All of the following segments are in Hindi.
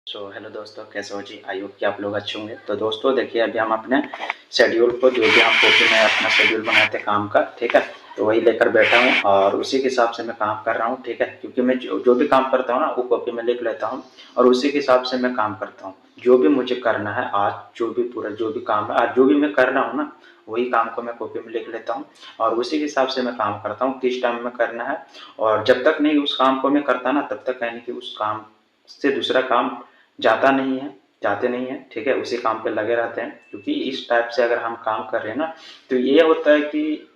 हेलो दोस्तों, कैसे हो जी। आई होप कि आप लोग अच्छे होंगे। तो दोस्तों देखिए, अभी हम अपने शेड्यूल को जो भी हम कॉपी में अपना शेड्यूल बनाए थे काम का, ठीक है, तो वही लेकर बैठा हूँ और उसी के हिसाब से मैं काम कर रहा हूँ, ठीक है। क्योंकि मैं जो भी काम करता हूँ ना, वो कॉपी में लिख लेता हूँ और उसी के हिसाब से मैं काम करता हूँ। जो भी मुझे करना है आज, जो भी पूरा जो भी काम है आज, जो भी मैं कर रहा हूँ ना, वही काम को मैं कॉपी में लिख लेता हूँ और उसी के हिसाब से मैं काम करता हूँ किस टाइम में करना है। और जब तक नहीं उस काम को मैं करता ना, तब तक यानी कि उस काम से दूसरा काम जाता नहीं है, जाते नहीं है, ठीक है। उसी काम पे लगे रहते हैं, क्योंकि इस टाइप से अगर हम काम कर रहे हैं ना, तो ये होता है कि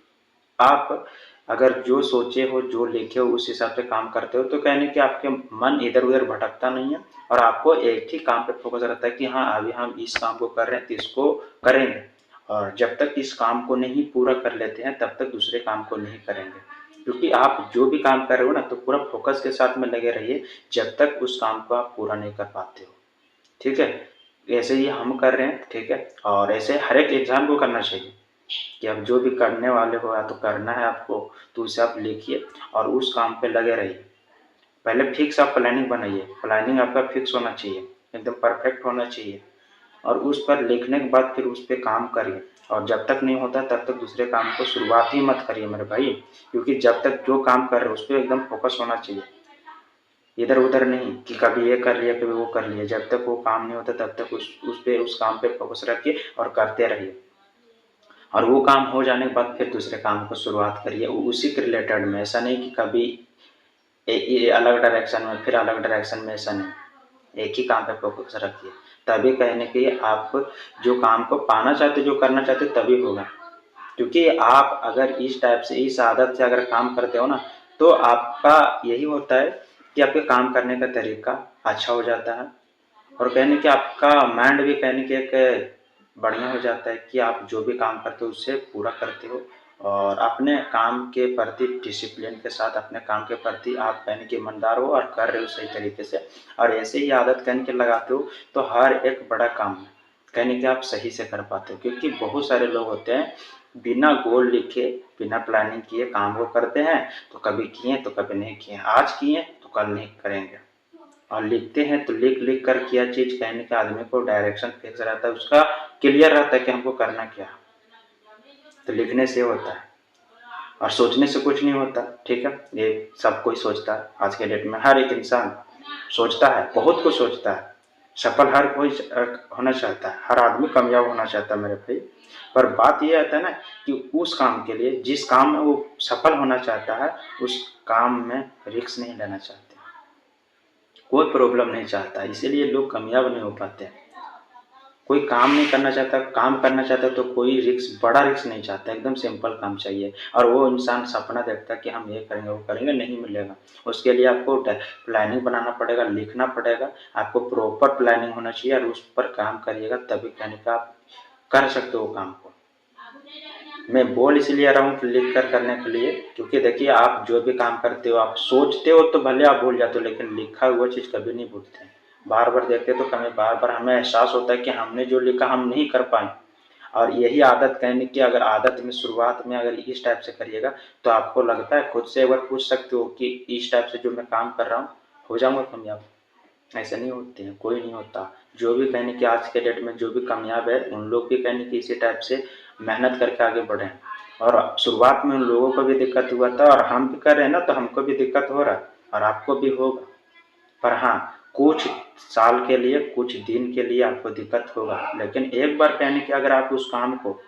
आप अगर जो सोचे हो, जो लिखे हो, उस हिसाब से काम करते हो, तो कहने कि आपके मन इधर उधर भटकता नहीं है और आपको एक ही काम पे फोकस रहता है कि हाँ, अभी हम इस काम को कर रहे हैं तो इसको करेंगे। और जब तक इस काम को नहीं पूरा कर लेते हैं, तब तक दूसरे काम को नहीं करेंगे। क्योंकि आप जो भी काम कर रहे हो ना, तो पूरा फोकस के साथ में लगे रहिए जब तक उस काम को आप पूरा नहीं कर पाते हो, ठीक है। ऐसे ही हम कर रहे हैं, ठीक है। और ऐसे हर एक इंसान को करना चाहिए कि आप जो भी करने वाले हो या तो करना है आपको, तो उसे आप लिखिए और उस काम पे लगे रहिए। पहले फिक्स आप प्लानिंग बनाइए, प्लानिंग आपका फिक्स होना चाहिए, एकदम परफेक्ट होना चाहिए। और उस पर लिखने के बाद फिर उस पर काम करिए। और जब तक नहीं होता तब तक दूसरे काम को शुरुआत ही मत करिए मेरे भाई। क्योंकि जब तक जो काम कर रहे हो उस पर एकदम फोकस होना चाहिए, इधर उधर नहीं कि कभी ये कर लिया कभी वो कर लिया। जब तक वो काम नहीं होता तब तक उस काम पे फोकस रखिए और करते रहिए। और वो काम हो जाने के बाद फिर दूसरे काम को शुरुआत करिए उसी के रिलेटेड में। ऐसा नहीं कि कभी ये अलग डायरेक्शन में फिर अलग डायरेक्शन में, ऐसा नहीं। एक ही काम पे फोकस रखिए, तभी कहने के आप जो काम को पाना चाहते, जो करना चाहते, तभी होगा। क्योंकि आप अगर इस टाइप से, इस आदत से अगर काम करते हो ना, तो आपका यही होता है कि आपके काम करने का तरीका अच्छा हो जाता है और कहने कि आपका माइंड भी कहने कि एक बढ़िया हो जाता है कि आप जो भी काम करते हो उससे पूरा करते हो और अपने काम के प्रति डिसिप्लिन के साथ अपने काम के प्रति आप कहने कि ईमानदार हो और कर रहे हो सही तरीके से। और ऐसे ही आदत कहने के लगाते हो तो हर एक बड़ा काम कहने कि आप सही से कर पाते हो। क्योंकि बहुत सारे लोग होते हैं बिना गोल लिखे, बिना प्लानिंग किए काम को करते हैं, तो कभी किए तो कभी नहीं किए, आज किए तो कल नहीं करेंगे। और लिखते हैं तो लिख लिख कर किया चीज कहने के आदमी को डायरेक्शन फिक्स रहता है, उसका क्लियर रहता है कि हमको करना क्या है। तो लिखने से होता है और सोचने से कुछ नहीं होता, ठीक है। ये सब कोई सोचता है, आज के डेट में हर एक इंसान सोचता है, बहुत कुछ सोचता है। सफल हर कोई होना चाहता है, हर आदमी कामयाब होना चाहता है मेरे भाई। पर बात यह आता है ना कि उस काम के लिए, जिस काम में वो सफल होना चाहता है, उस काम में रिस्क नहीं लेना चाहते, कोई प्रॉब्लम नहीं चाहता, इसीलिए लोग कामयाब नहीं हो पाते। कोई काम नहीं करना चाहता, काम करना चाहता तो कोई रिस्क, बड़ा रिस्क नहीं चाहता, एकदम सिंपल काम चाहिए। और वो इंसान सपना देखता है कि हम ये करेंगे वो करेंगे, नहीं मिलेगा। उसके लिए आपको प्लानिंग बनाना पड़ेगा, लिखना पड़ेगा, आपको प्रॉपर प्लानिंग होना चाहिए और उस पर काम करिएगा, तभी कहने का आप कर सकते हो काम को। मैं बोल इसलिए रहा हूँ लिख कर करने के लिए, क्योंकि देखिए आप जो भी काम करते हो, आप सोचते हो तो भले आप भूल जाते हो, लेकिन लिखा हुआ चीज़ कभी नहीं भूलते। बार बार देखते तो कभी बार बार हमें एहसास होता है कि हमने जो लिखा हम नहीं कर पाए। और यही आदत कहने की, अगर आदत में शुरुआत में अगर इस टाइप से करिएगा, तो आपको लगता है, खुद से एक बार पूछ सकते हो कि इस टाइप से जो मैं काम कर रहा हूँ हो जाऊंगा कामयाब। ऐसा नहीं होते हैं, कोई नहीं होता। जो भी कहने की आज के डेट में जो भी कामयाब है, उन लोग भी कहने की इसी टाइप से मेहनत करके आगे बढ़े। और शुरुआत में उन लोगों को भी दिक्कत हुआ था और हम भी कर रहे हैं ना, तो हमको भी दिक्कत हो रहा है और आपको भी होगा। पर हाँ, कुछ साल के लिए, कुछ दिन के लिए आपको दिक्कत होगा, लेकिन एक बार कहने की अगर आप उस काम को,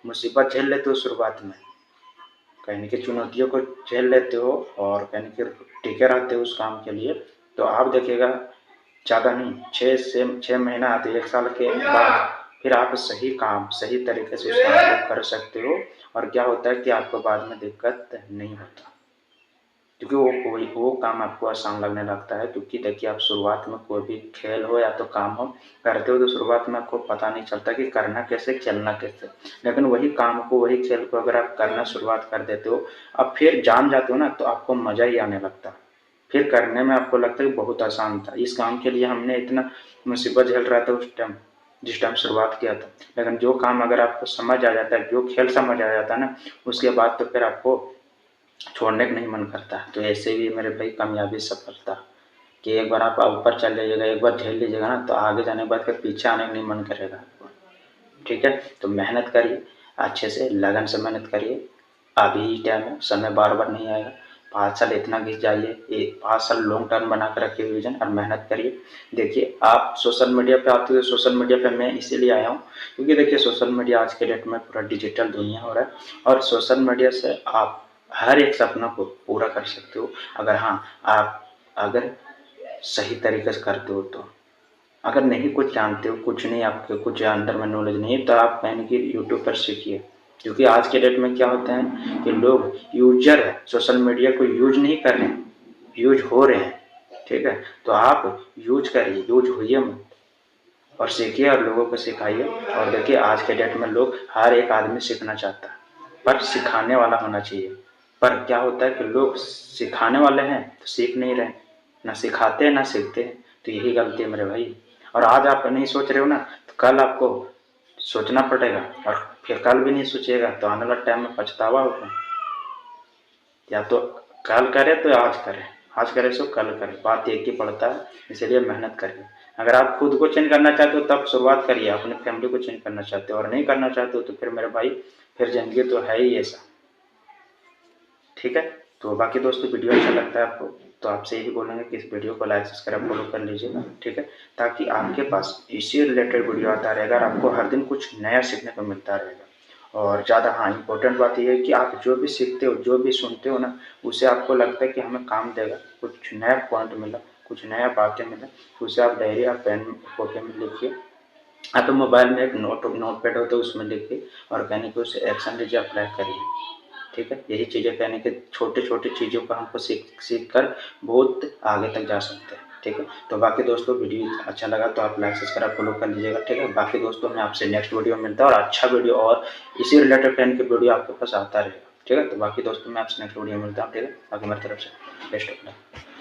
मुसीबत झेल लेते हो शुरुआत में, कहने की चुनौतियों को झेल लेते हो और कहने के टिके रहते हो उस काम के लिए, तो आप देखिएगा ज़्यादा नहीं, 6 महीना आते 1 साल के बाद फिर आप सही काम सही तरीके से उस काम को कर सकते हो। और क्या होता है कि आपको बाद में दिक्कत नहीं होता, क्योंकि वो काम आपको आसान लगने लगता है। क्योंकि देखिए, आप शुरुआत में कोई भी खेल हो या तो काम हो करते हो, तो शुरुआत में आपको पता नहीं चलता कि करना कैसे, खेलना कैसे। लेकिन वही काम को, वही खेल को अगर आप करना शुरुआत कर देते हो, अब फिर जान जाते हो ना, तो आपको मज़ा ही आने लगता है। फिर करने में आपको लगता है कि बहुत आसान था, इस काम के लिए हमने इतना मुसीबत झेल रहा था उस टाइम, जिस टाइम शुरुआत किया था। लेकिन जो काम अगर आपको समझ आ जाता है, जो खेल समझ आ जाता है ना, उसके बाद तो फिर आपको छोड़ने का नहीं मन करता। तो ऐसे भी मेरे भाई कामयाबी, सफलता कि एक बार आप ऊपर चल जाइएगा, एक बार झेल लीजिएगा ना, तो आगे जाने के बाद फिर पीछे आने का नहीं मन करेगा आपको। ठीक है, तो मेहनत करिए, अच्छे से लगन से मेहनत करिए। अभी टाइम है, समय बार बार नहीं आएगा। 5 साल इतना घिस जाइए, 5 साल लॉन्ग टर्म बना कर रखिए विजन और मेहनत करिए। देखिए आप सोशल मीडिया पे आते हो, सोशल मीडिया पे मैं इसीलिए आया हूँ क्योंकि देखिए सोशल मीडिया आज के डेट में पूरा डिजिटल दुनिया हो रहा है, और सोशल मीडिया से आप हर एक सपना को पूरा कर सकते हो, अगर हाँ आप अगर सही तरीके से करते हो तो। अगर नहीं कुछ जानते हो, कुछ नहीं, आपके कुछ अंदर में नॉलेज नहीं है, तो आप यानी कि यूट्यूब पर सीखिए। क्योंकि आज के डेट में क्या होता है कि लोग यूजर है, सोशल मीडिया को यूज नहीं कर रहे हैं, यूज हो रहे हैं। ठीक है, तो आप यूज करिए, यूज होइए मत, और सीखिए और लोगों को सिखाइए। और देखिए आज के डेट में लोग, हर एक आदमी सीखना चाहता है, पर सिखाने वाला होना चाहिए। पर क्या होता है कि लोग सिखाने वाले हैं तो सीख नहीं रहे, ना सिखाते हैं ना सीखते हैं, तो यही गलती है मेरे भाई। और आज आप नहीं सोच रहे हो ना, तो कल आपको सोचना पड़ेगा, और फिर कल भी नहीं सोचिएगा तो आने वाले टाइम में पछतावा होगा। या तो कल करे तो आज करे, आज करे सो कल करे, बात एक ही पड़ता है। इसलिए मेहनत करिए। अगर आप खुद को चेंज करना चाहते हो तब शुरुआत करिए, अपने फैमिली को चेंज करना चाहते हो और नहीं करना चाहते हो तो फिर मेरे भाई, फिर जिंदगी तो है ही ऐसा। ठीक है, तो बाकी दोस्तों वीडियो अच्छा लगता है आपको तो आपसे यही बोलेंगे कि इस वीडियो को लाइक सब्सक्राइब फॉलो कर लीजिएगा। ठीक है, ताकि आपके पास इसी रिलेटेड वीडियो आता रहेगा और आपको हर दिन कुछ नया सीखने को मिलता रहेगा। और ज़्यादा हाँ इम्पोर्टेंट बात यह है कि आप जो भी सीखते हो, जो भी सुनते हो ना, उसे आपको लगता है कि हमें काम देगा, कुछ नया पॉइंट मिला, कुछ नया बातें मिला, तो उसे आप डायरी या पेन कॉपी में लिखिए। आप मोबाइल में एक नोटपैड होता है उसमें लिखिए, और कहने कि उसे एक्शन लीजिए, अप्लाई करिए। ठीक है, यही चीज़ें कहने के छोटे छोटे चीज़ों को हमको सीख सीख कर बहुत आगे तक जा सकते हैं। ठीक है, तो बाकी दोस्तों वीडियो अच्छा लगा तो आप लाइक सब्सक्राइब फॉलो कर लीजिएगा। ठीक है, बाकी दोस्तों मैं आपसे नेक्स्ट वीडियो में मिलता है, और अच्छा वीडियो और इसी रिलेटेड पेन के वीडियो आपके पास आता रहेगा। ठीक है, तो बाकी दोस्तों मैं आपसे नेक्स्ट वीडियो में मिलता हूँ। ठीक है, बाकी मेरी तरफ से बेस्ट ऑफ लक।